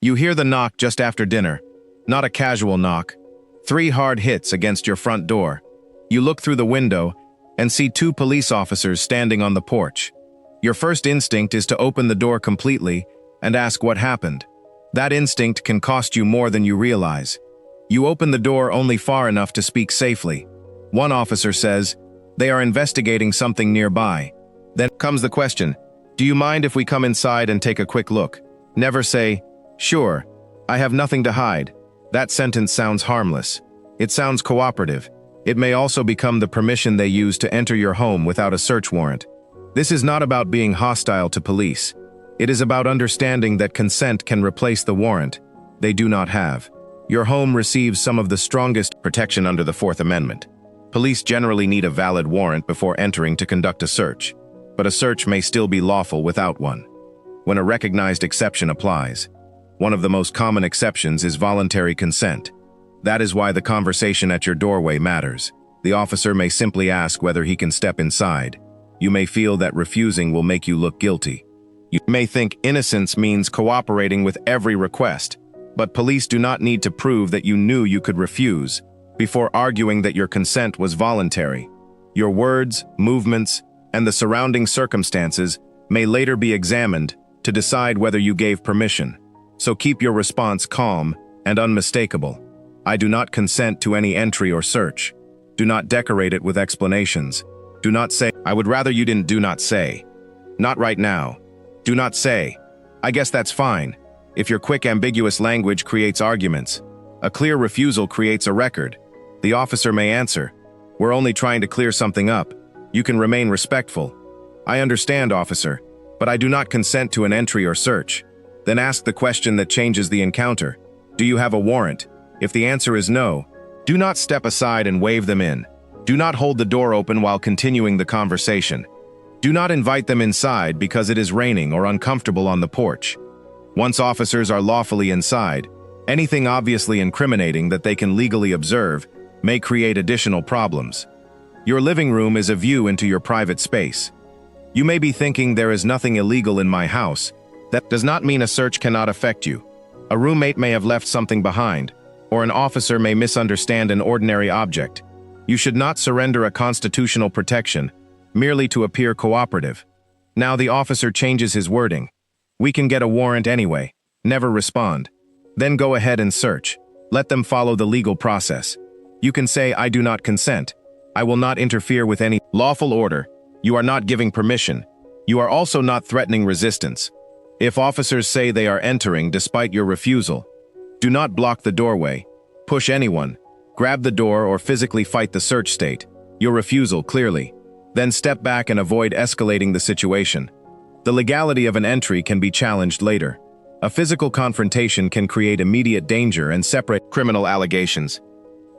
You hear the knock just after dinner. Not a casual knock. 3 hard hits against your front door. You look through the window and see 2 police officers standing on the porch. Your first instinct is to open the door completely and ask what happened. That instinct can cost you more than you realize. You open the door only far enough to speak safely. One officer says, "They are investigating something nearby." Then comes the question, "Do you mind if we come inside and take a quick look?" Never say, "Sure, I have nothing to hide." That sentence sounds harmless. It sounds cooperative. It may also become the permission they use to enter your home without a search warrant. This is not about being hostile to police. It is about understanding that consent can replace the warrant they do not have. Your home receives some of the strongest protection under the Fourth Amendment. Police generally need a valid warrant before entering to conduct a search, but a search may still be lawful without one, when a recognized exception applies. One of the most common exceptions is voluntary consent. That is why the conversation at your doorway matters. The officer may simply ask whether he can step inside. You may feel that refusing will make you look guilty. You may think innocence means cooperating with every request, but police do not need to prove that you knew you could refuse before arguing that your consent was voluntary. Your words, movements, and the surrounding circumstances may later be examined to decide whether you gave permission. So keep your response calm and unmistakable. I do not consent to any entry or search. Do not decorate it with explanations. Do not say, "I would rather you didn't." Do not say, "Not right now." Do not say, "I guess that's fine." If your quick, ambiguous language creates arguments, a clear refusal creates a record. The officer may answer, "We're only trying to clear something up." You can remain respectful. "I understand, officer, but I do not consent to an entry or search." Then ask the question that changes the encounter. Do you have a warrant? If the answer is no, do not step aside and wave them in. Do not hold the door open while continuing the conversation. Do not invite them inside because it is raining or uncomfortable on the porch. Once officers are lawfully inside, anything obviously incriminating that they can legally observe may create additional problems. Your living room is a view into your private space. You may be thinking, "There is nothing illegal in my house." That does not mean a search cannot affect you. A roommate may have left something behind, or an officer may misunderstand an ordinary object. You should not surrender a constitutional protection merely to appear cooperative. Now the officer changes his wording. "We can get a warrant anyway." Never respond. Then go ahead and search. Let them follow the legal process. You can say, "I do not consent. I will not interfere with any lawful order." You are not giving permission. You are also not threatening resistance. If officers say they are entering despite your refusal, do not block the doorway, push anyone, grab the door, or physically fight the search. State your refusal clearly. Then step back and avoid escalating the situation. The legality of an entry can be challenged later. A physical confrontation can create immediate danger and separate criminal allegations.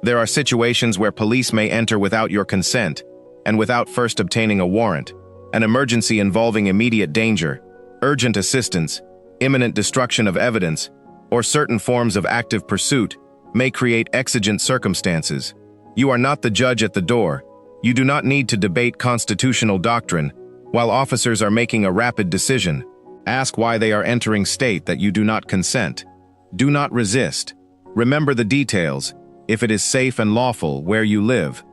There are situations where police may enter without your consent and without first obtaining a warrant. An emergency involving immediate danger, urgent assistance, imminent destruction of evidence, or certain forms of active pursuit may create exigent circumstances. You are not the judge at the door. You do not need to debate constitutional doctrine while officers are making a rapid decision. Ask why they are entering. State that you do not consent. Do not resist. Remember the details. If it is safe and lawful where you live,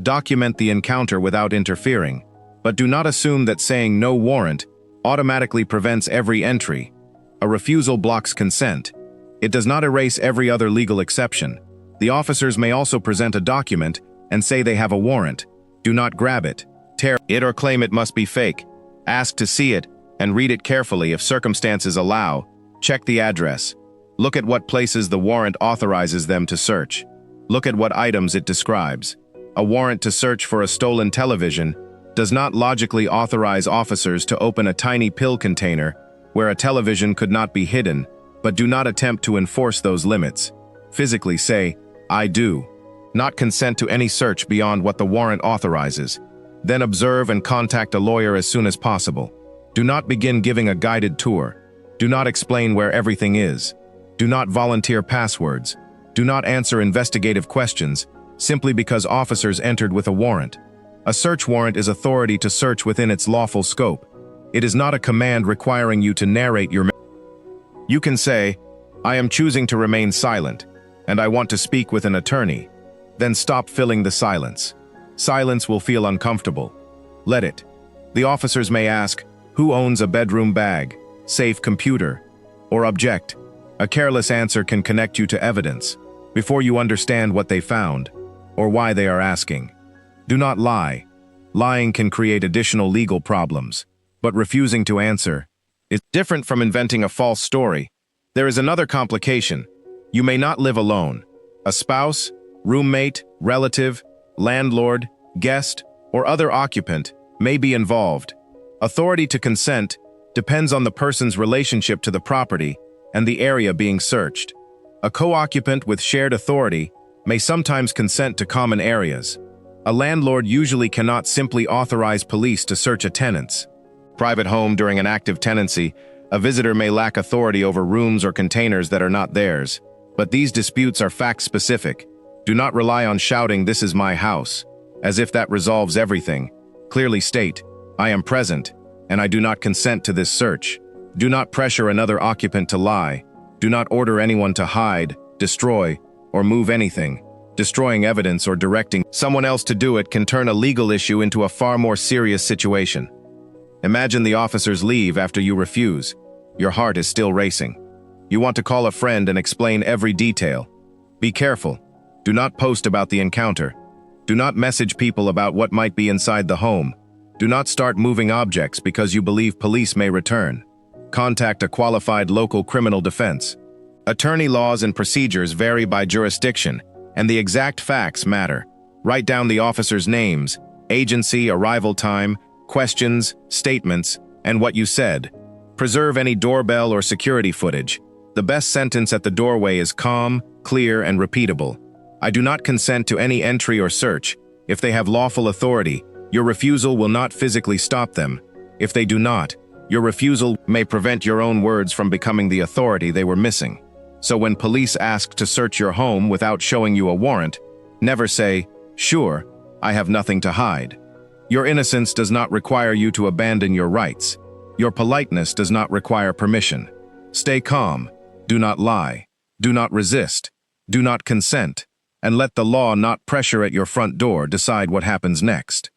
document the encounter without interfering. But do not assume that saying "no warrant" automatically prevents every entry. A refusal blocks consent. It does not erase every other legal exception. The officers may also present a document and say they have a warrant. Do not grab it, tear it, or claim it must be fake. Ask to see it and read it carefully if circumstances allow. Check the address. Look at what places the warrant authorizes them to search. Look at what items it describes. A warrant to search for a stolen television does not logically authorize officers to open a tiny pill container where a television could not be hidden, but do not attempt to enforce those limits. Physically say, "I do not consent to any search beyond what the warrant authorizes." Then observe and contact a lawyer as soon as possible. Do not begin giving a guided tour. Do not explain where everything is. Do not volunteer passwords. Do not answer investigative questions simply because officers entered with a warrant. A search warrant is authority to search within its lawful scope. It is not a command requiring you to narrate your. You can say, I am choosing to remain silent, and I want to speak with an attorney. Then stop filling the silence. Silence will feel uncomfortable. Let it. The officers may ask, who owns a bedroom bag, safe computer, or object? A careless answer can connect you to evidence before you understand what they found or why they are asking. Do not lie. Lying can create additional legal problems, but refusing to answer is different from inventing a false story. There is another complication. You may not live alone. A spouse, roommate, relative, landlord, guest, or other occupant may be involved. Authority to consent depends on the person's relationship to the property and the area being searched. A co-occupant with shared authority may sometimes consent to common areas. A landlord usually cannot simply authorize police to search a tenant's private home during an active tenancy. A visitor may lack authority over rooms or containers that are not theirs, but these disputes are fact-specific. Do not rely on shouting, "This is my house," as if that resolves everything. Clearly state, "I am present, and I do not consent to this search." Do not pressure another occupant to lie. Do not order anyone to hide, destroy, or move anything. Destroying evidence or directing someone else to do it can turn a legal issue into a far more serious situation. Imagine the officers leave after you refuse. Your heart is still racing. You want to call a friend and explain every detail. Be careful. Do not post about the encounter. Do not message people about what might be inside the home. Do not start moving objects because you believe police may return. Contact a qualified local criminal defense. Attorney laws and procedures vary by jurisdiction, and the exact facts matter. Write down the officers' names, agency, arrival time, questions, statements, and what you said. Preserve any doorbell or security footage. The best sentence at the doorway is calm, clear, and repeatable. I do not consent to any entry or search. If they have lawful authority, your refusal will not physically stop them. If they do not, your refusal may prevent your own words from becoming the authority they were missing. So when police ask to search your home without showing you a warrant, never say, "Sure, I have nothing to hide." Your innocence does not require you to abandon your rights. Your politeness does not require permission. Stay calm. Do not lie. Do not resist. Do not consent. And let the law not pressure at your front door decide what happens next.